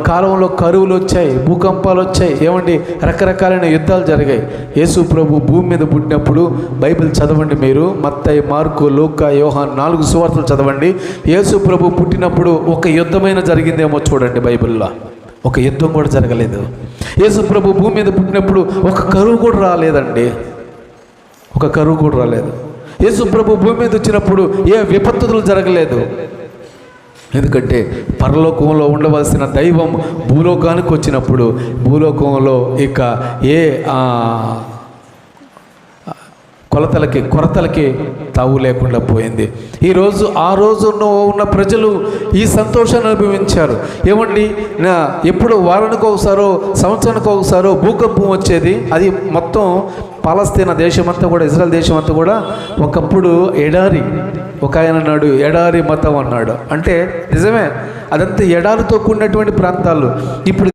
కాలంలో కరువులు వచ్చాయి, భూకంపాలు వచ్చాయి, ఏమండి రకరకాలైన యుద్ధాలు జరిగాయి. యేసు ప్రభు భూమి మీద పుట్టినప్పుడు బైబిల్ చదవండి మీరు, మత్తయి, మార్కు, లూకా, యోహాను 4 సువార్తలు చదవండి. యేసు ప్రభు పుట్టినప్పుడు ఒక యుద్ధమైన జరిగిందేమో చూడండి. బైబిల్లో ఒక యుద్ధం కూడా జరగలేదు. యేసు ప్రభు భూమి మీద పుట్టినప్పుడు ఒక కరువు కూడా రాలేదండి, ఒక కరువు కూడా రాలేదు. యేసు ప్రభు భూమి మీద వచ్చినప్పుడు ఏ విపత్తులు జరగలేదు. ఎందుకంటే పరలోకంలో ఉండవలసిన దైవం భూలోకానికి వచ్చినప్పుడు భూలోకంలో ఇక ఏ కొరతలకి తావు లేకుండా పోయింది. ఈరోజు ఆ రోజు ఉన్న ప్రజలు ఈ సంతోషాన్ని అనుభవించారు. ఏమండి, ఎప్పుడు వారానికి ఒకసారో సంవత్సరానికి ఒకసారో భూకంపం వచ్చేది. అది మొత్తం పాలస్తీనా దేశమంతా కూడా, ఇజ్రాయెల్ దేశమంతా కూడా ఒకప్పుడు ఎడారి. ఒక ఆయన అన్నాడు ఎడారి మతం అన్నాడు. అంటే నిజమే, అదంతా ఎడారితో కూడినటువంటి ప్రాంతాలు. ఇప్పుడు